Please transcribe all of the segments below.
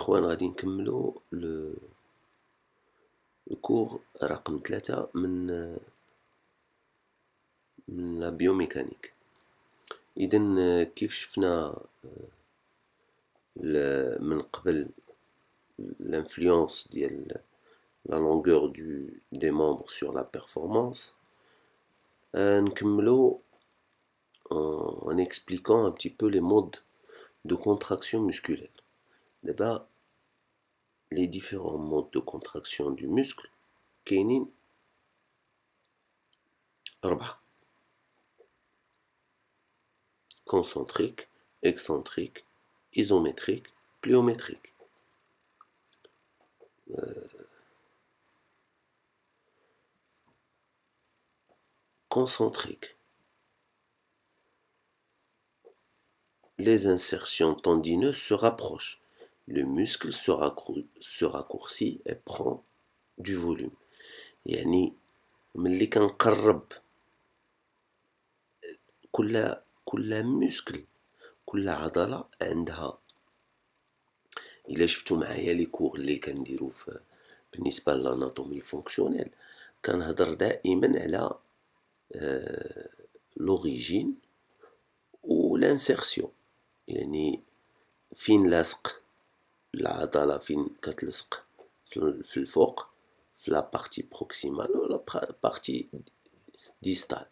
اخوان غادي نكملو الكور رقم 3 من لا بيوميكانيك. اذا كيف شفنا من قبل l'influence ديال la longueur des membres sur la performance, نكملو en expliquant un petit peu les modes de contraction musculaire. D'abord, les différents modes de contraction du muscle كاينين 4: concentrique, excentrique, isométrique, pliométrique. Concentrique. Les insertions tendineuses se rapprochent. Le muscle se raccourcit et prend du volume. يعني ملي كنقرب كل مسكل كل عضلة عندها. إلا شفتو معايا لي كور اللي كنديرو بالنسبة للاناتومي فونكسيونيل كنهضر دائما على l'origine و l'insertion، يعني فين لاصق العضلة، فين كتلصق في الفوق في لا بارتي بروكسيمال ولا بارتي ديستال.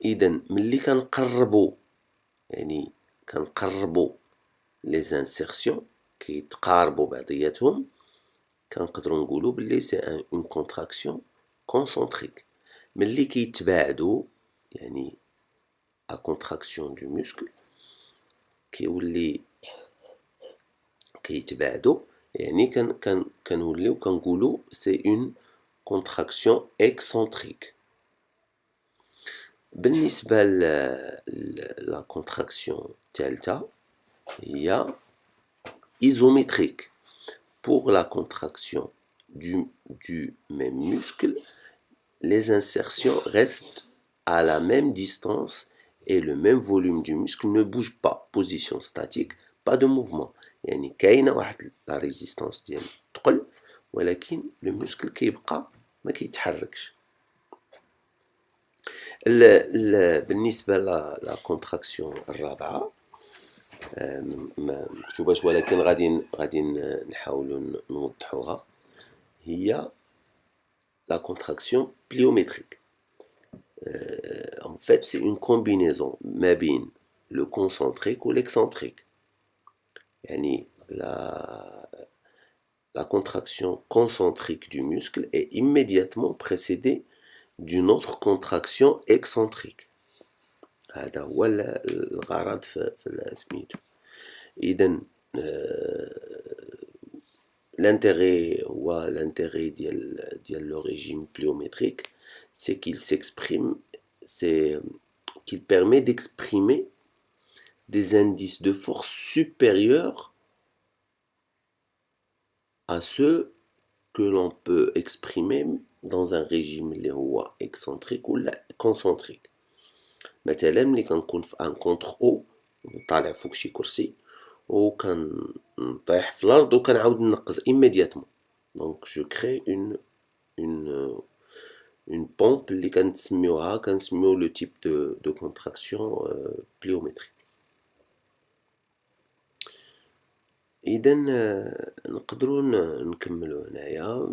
اذا ملي كنقربوا لي زانسيرسيون كيتقاربوا بعضياتهم كنقدروا نقولوا بلي سي اون كونتراكسيون كونسونتريك. ملي كيتباعدوا يعني ا كونتراكسيون دو موسكل كيولي كيتباعدوا، يعني كنوليو كنقولوا سي اون كونتراكسيون اكسنتريك. بالنسبه لا كونتراكسيون الثالثه هي isométrique. Pour la contraction du même muscle, les insertions restent à la même distance et le même volume du muscle ne bouge pas. Position statique, pas de mouvement. يعني كاينه واحد لا ريزيستانس ديال الثقل ولكن لو مسكل كيبقى ما كيتحركش. بالنسبه لا كونتراكسيون الرابعه ما مكتوباش ولكن غادي نحاولوا نوضحوها، هي la contraction pliométrique. En fait, c'est une combinaison ما بين le concentrique ou l'excentrique. يعني la contraction concentrique du muscle est immédiatement précédée d'une autre contraction excentrique. هذا هو الغرض في سميتو. إذن l'intérêt ديال le régime pliométrique, c'est qu'il permet d'exprimer des indices de force supérieurs à ceux que l'on peut exprimer dans un régime اللي هو excentrique ou concentrique. مثلا ملي كنكون في ان كونتر او طالع فوق شي كرسي وكنطيح في الارض وكنعاود ننقز immédiatement. Donc je crée une pompe اللي كنسميو le type de contraction pliométrique. اذا نقدروا نكملوا هنايا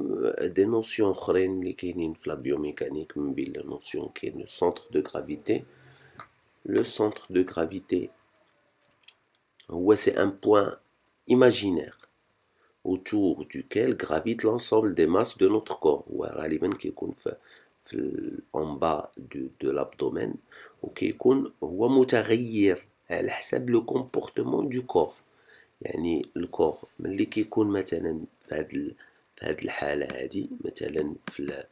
دي نوسيون اخرين اللي كاينين في لا بيوميكانيك. من بين لي نوسيون كاين لو سنتر دو غرافيتي. Le centre de gravité, c'est un point imaginaire autour duquel gravite l'ensemble des masses de notre corps. غالبا كيكون en bas de l'abdomen وكيكون هو متغير على حسب le comportement du corps. يعني الكور ملي كيكون مثلا في هاد الحالة هادي، مثلا في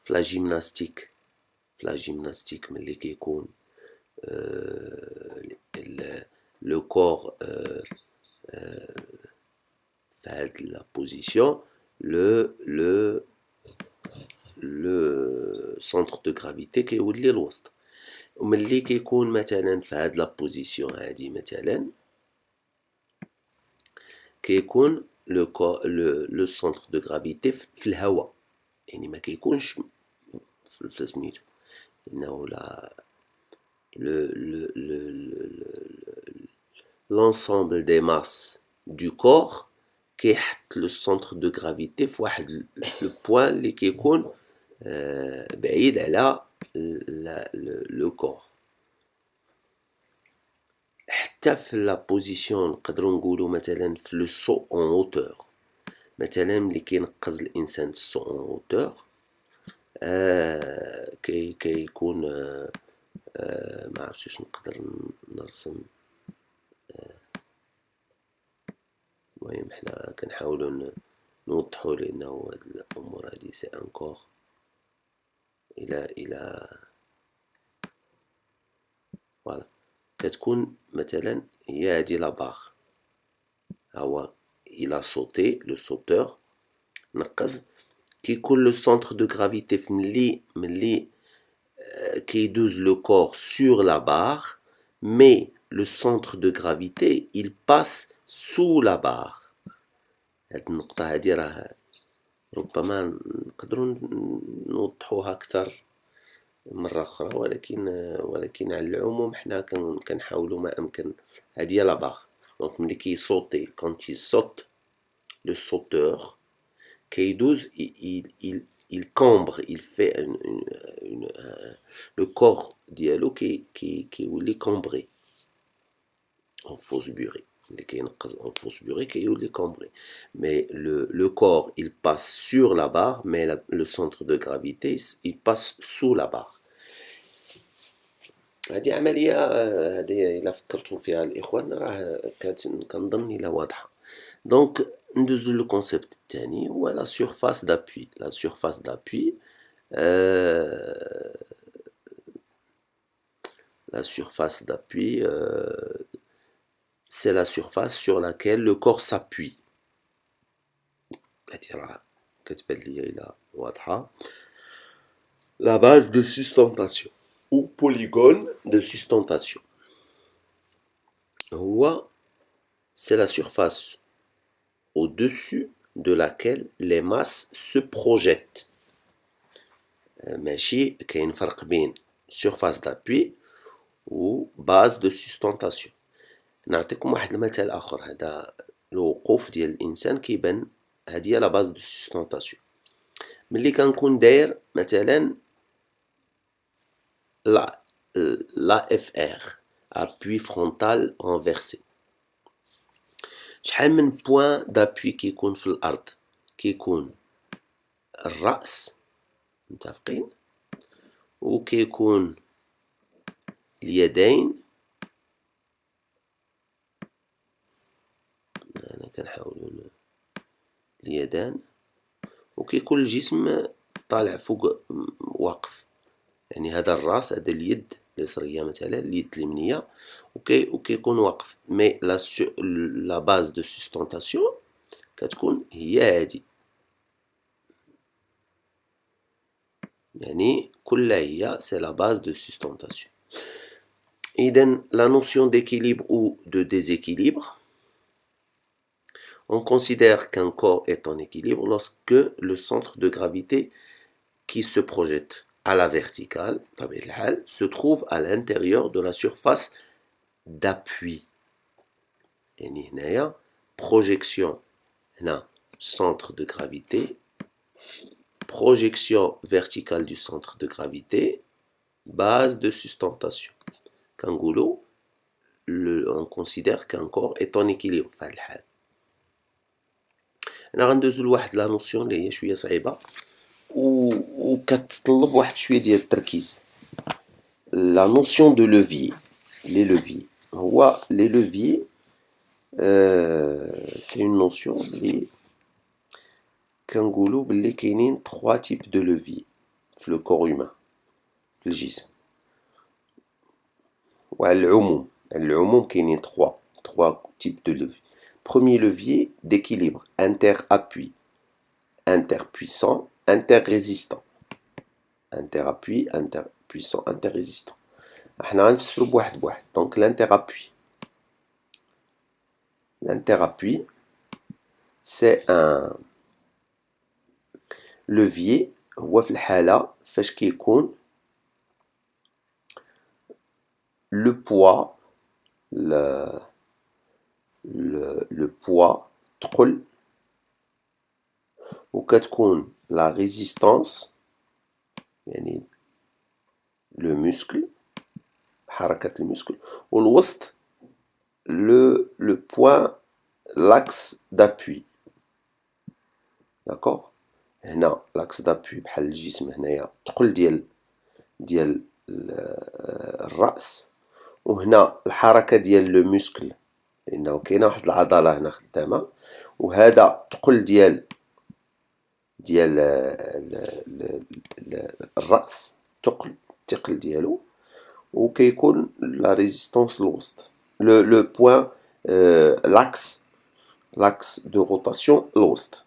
لا جيمناستيك ملي كيكون le corps fait la position, le centre de gravité كيولي الوسط. وملي كيكون مثلا في هاد لا بوزيسيون هادي مثلا كيكون لو سنتر دو غرافيتي في الهواء، يعني ما كيكونش في سميتو، انه لا l'ensemble des masses du corps كيحط لو سنتر دو غرافيتي في واحد لو بوين اللي كيكون بعيد على لو كور. حتى في لا بوزيسيون نقدروا نقولوا مثلا في لو سو اون اوتور، مثلا ملي كينقز الانسان في السو اون اوتور كيكون ما عرفتش واش نقدر نرسم. المهم حنا كنحاولوا نوضحوا لانه هاد الامور هادي سي انكور الى فوالا. كتكون مثلا هي هادي لا باغ، هو الى صوتي لو صوتور نقز، كيكون لو سنتر دو غرافيتي في ملي كيدوز لو كور سور لا باغ، مي لو سنتر دو غرافيتي il passe sous la barre. هاد النقطة هادي راه ربما نقدروا نوضحوها أكثر مرة أخرى، ولكن على العموم حنا كنحاولوا ما أمكن. هادي هي لا باغ. دونك ملي كيصوتي كونت يصوت لو صوتور كيدوز il cambre, il fait le corps ديالو كيولي cambré en fausse durée. اللي كينقز en fausse durée كيولي cambré. Mais le corps il passe sur la barre, mais le centre de gravité il passe sous la barre. هذه عملية هذه إلا فكرتوا فيها الإخوان راه كنظن إلا واضحة. دونك ندوزو لو كونسيبت الثاني هو لا سيرفاس دابوي. لا سيرفاس دابوي la surface d'appui c'est la surface sur laquelle le corps s'appuie. هذه راه كتبان ليا إلا واضحة. La base de sustentation ou polygone de sustentation. C'est la surface au-dessus de laquelle les masses se projettent. ماشي كاين فرق بين surface d'appui و base de sustentation. نعطيكم واحد المثال آخر. هذا الوقوف ديال الإنسان كيبان هذه هي لا base de sustentation. ملي كنكون داير مثلا l'AFR, appui frontal renversé. شحال من بوين دابوي كيكون في الأرض؟ كيكون الرأس، متفقين، وكيكون اليدين، أنا كنحاولو اليدان، وكيكون الجسم طالع فوق واقف. يعني هذا الراس، هذا اليد اليسرية مثلا، اليد اليمنية، وكيكون واقف. مي لا باز دو سوستونطاسيون كتكون هي هادي، يعني كلها هي سي لا باز دو سوستونطاسيون. إذن لا نوسيون d'équilibre ou de déséquilibre, on considère qu'un corps est en équilibre lorsque le centre de gravité qui se projette à la verticale se trouve à l'intérieur de la surface d'appui. يعني هنايا projection، هنا centre de gravité، projection verticale du centre de gravité، base de sustentation. كنقولوا on considère qu'un corps est en équilibre في هذا الحال. أنا غندوزو لواحد لا نوسيون اللي هي شوية صعيبة وكتطلب واحد شوية ديال التركيز. لا نوسيون دو لوفيي. لي لوفيي هو لي لوفيي سي اون نوسيون اللي كنقولوا باللي كاينين 3 تيب دو لوفيي في لو كور هيومان، في الجسم. وعلى العموم كاينين 3 تيب دو لوفيي. Premier levier d'équilibre, inter-appui, interpuissant, interrésistant. Inter-appui, interpuissant, interrésistant. احنا غنفسرو بواحد. Donc l'inter-appui. L'inter-appui c'est un levier. هو في الحالة فاش كيكون le poids le poids تقل وكتكون la résistance يعني le muscle حركة المسكل والوسط le point l'axe d'appui. d'accord. هنا l'axe d'appui بحال الجسم هنايا تقل ديال الرأس وهنا الحركة ديال لو موسكل لأنه كاينة واحد العضلة هنا خدامة وهذا تقل ديال الرأس الثقل ديالو وكيكون لا ريزيستانس الوسط لو بوين لاكس دو روتاسيون الوسط.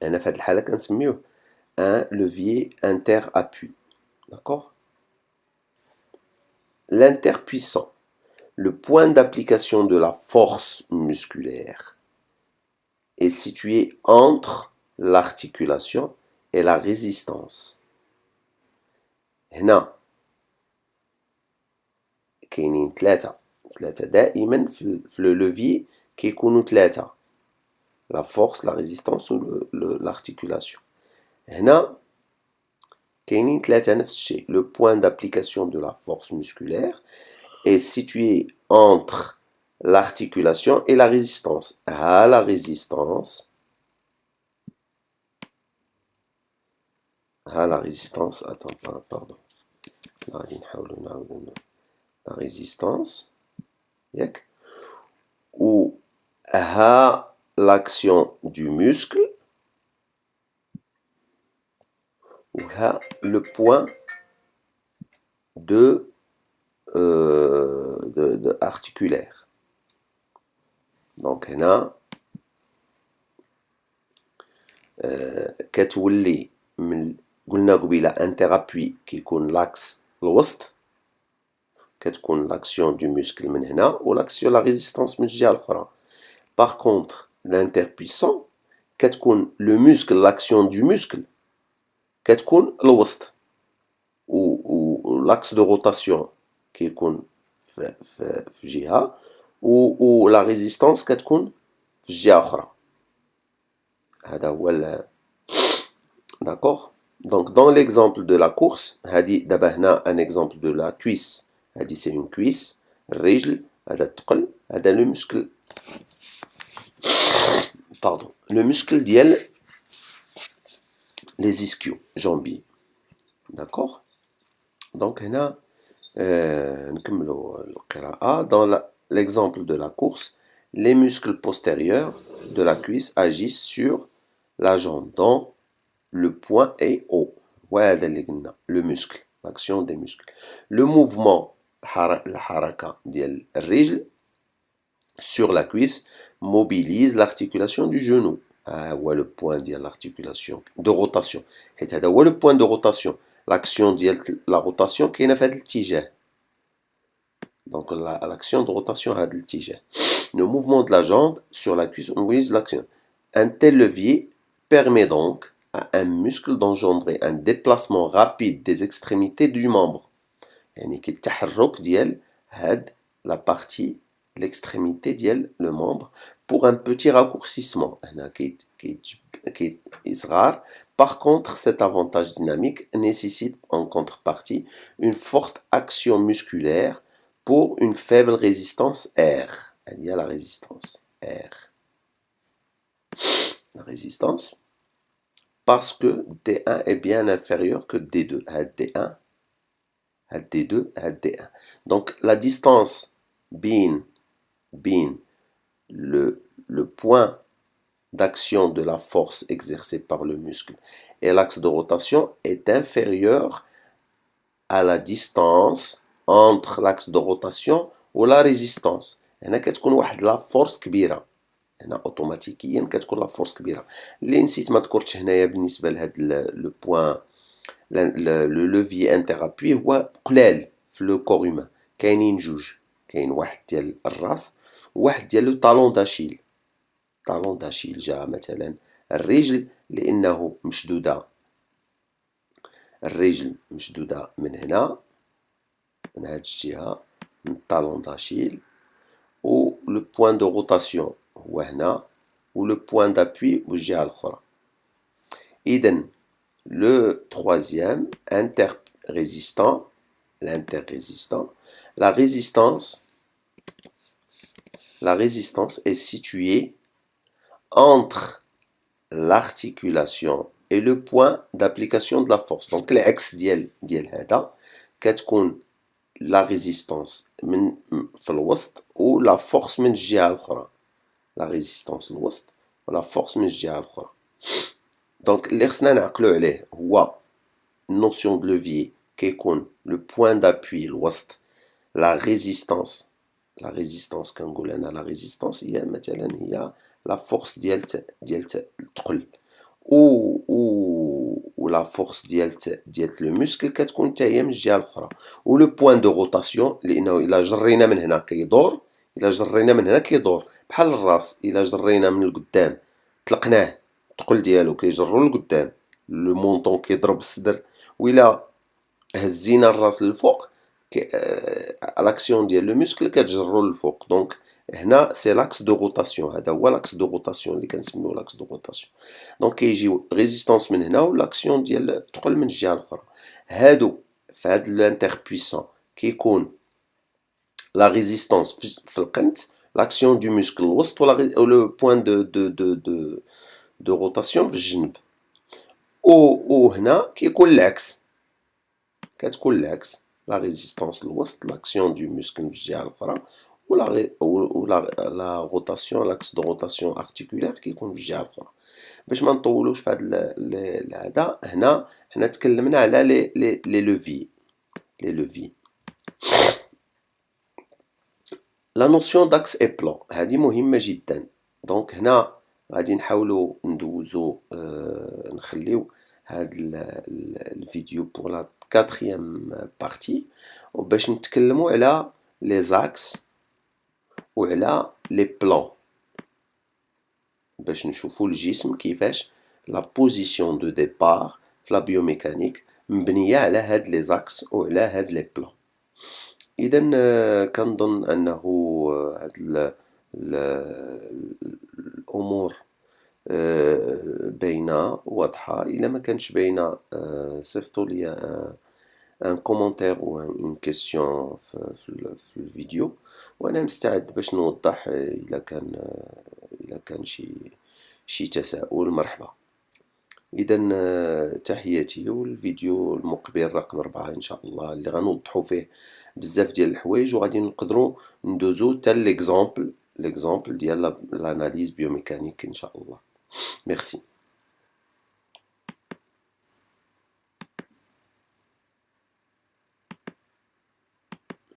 هنا في هاد الحالة كنسميوه ان levier inter-appui. d'accord. L'interpuissant, le point d'application de la force musculaire est situé entre l'articulation et la résistance. هنا كاينين ثلاثة دائما في لو لوفي كيكونوا ثلاثة la force, la résistance ou l'articulation. هنا كاينين ثلاثة نفس الشيء. Le point d'application de la force musculaire est situé entre l'articulation et la résistance. La résistance. Attends, pardon. La résistance. Ou l'action du muscle. Ou le point de articulaire. Donc هنا كتولي من قلنا قبيله انترابوي كيكون لاكس الوسط كتكون لاكسيون دو موسكل من هنا ولاكسيون لا ريزيستانس من الجهه الاخرى. باغ كونطخ لانتربويسون كتكون لو موسكل لاكسيون دو موسكل كتكون الوسط و لاكس دو روتاسيون كيكون في جهه و لا ريزيستانس كتكون في الجهه اخرى. هذا هو d'accord. Donc dans l'exemple de la course هذه دابا هنا un exemple de la cuisse. هذه c'est une cuisse. الرجل هذا الثقل هذا le muscle pardon le muscle ديال les ischios jambiers. d'accord. donc هنا نكملوا القراءة. dans l'exemple de la course les muscles postérieurs de la cuisse agissent sur la jambe dont le point est haut. وهذا اللي قلنا le muscle l'action des muscles. le mouvement الحركة ديال الرجل sur la cuisse mobilise l'articulation du genou. هو le point ديال l'articulation de rotation حيت هذا هو le point de rotation. l'action ديال la rotation كاينة في هذا الاتجاه. donc l'action de rotation هذا الاتجاه. le mouvement de la jambe sur la cuisse mobilise l'action. un tel levier permet donc à un muscle d'engendrer un déplacement rapide des extrémités du membre. يعني كالتحرك ديال هاد la partie l'extrémité ديال le membre pour un petit raccourcissement. هنا كي صغار. par contre cet avantage dynamique nécessite en contrepartie une forte action musculaire pour une faible résistance R. Il y a la résistance R. La résistance parce que D1 est bien inférieur que D2. D1, D2, D1. Donc la distance bin le point d'action de la force exercée par le muscle et l'axe de rotation est inférieur à la distance entre l'axe de rotation ou la résistance. هنا كتكون واحد لا فورس كبيره. هنا اوتوماتيكيا كتكون لا فورس كبيره. اللي نسيت ما ذكرتش هنايا بالنسبه لهاد لو بوين لو لوفي انترابوي هو قلال في لو كور هيومان. كاينين جوج. كاين واحد ديال الراس وواحد ديال لو طالون داشيل. طالون داشيل جا مثلا الرجل لأنه مشدودة، الرجل مشدودة من هنا من هاد الجهة من الطالون داشيل، و لو بوان دو روتاسيون هو هنا، و لو بوان دابوي هو الجهة الأخرى. إذا لو troisième interrésistant, l'interrésistant, la résistance est située entre l'articulation et le point d'application de la force. Donc العكس ديال هذا كتكون la résistance من في الوسط و la force من الجهة الأخرى. la résistance الوسط و la force من الجهة الأخرى. دونك اللي خصنا نعقلو عليه هو النوسيون دو لوفيي كيكون لو بوين دابوي الوسط، لا ريزيستانس كنقول انا لا ريزيستانس هي مثلا هي لا فورس ديال الثقل، و لا فورس ديال لو موسكل كتكون حتى هي من الجهه الاخرى، و لو بوين دو روتاسيون لانه الا جرينا من هنا كيدور، الا جرينا من هنا كيدور بحال الراس، الا جرينا من القدام طلقناه الثقل ديالو كيجرو للقدام، لو مونطون كيضرب الصدر، وإلا هزينا الراس للفوق لاكسيون ديال لو موسكل كتجرو للفوق. دونك هنا سي لاكس دو روتاسيون، هذا هو لاكس دو روتاسيون اللي كنسميو لاكس دو روتاسيون. دونك كيجيو ريزيستانس من هنا و لاكسيون ديال الثقل من الجهه الاخرى. هادو في هاد لانتر بويسون كيكون لا ريزيستانس في القنت، لاكسيون دو موسكل الوسط و لو بوين دو روتاسيون في الجنب، و هنا كيكون العكس، كتكون العكس، لا ريزيستانس الوسط، لاكسيون دو موسكل في الجهه الاخرى، و لا روتاسيون، لاكس دو روتاسيون ارتيكولير كيكون في الجهه الاخرى. باش ما نطولوش في هذا هنا حنا تكلمنا على لي لوفي. لا نوسيون داكس اي بلان هذه مهمه جدا. دونك هنا غادي نحاولوا ندوزو نخليو هاد الفيديو بور لا كاتريام بارتي، وباش نتكلموا على لي زاكس وعلى لي بلان، باش نشوفوا الجسم كيفاش لا بوزيسيون دو ديبار في لا بيوميكانيك مبنيه على هاد لي زاكس وعلى هاد لي بلان. اذا كنظن انه هاد الامور باينه واضحه. الا ما كانش باينه صيفطوا لي ان كومونتير و ان كيسيون في الفيديو، وانا مستعد باش نوضح الا كان شي تساؤل. مرحبا. اذا تحياتي، والفيديو المقبل رقم 4 ان شاء الله اللي غنوضحوا فيه بزاف ديال الحوايج، وغادي نقدروا ندوزو حتى ليكزامبل ديال لاناليز بيوميكانيك ان شاء الله. ميرسي.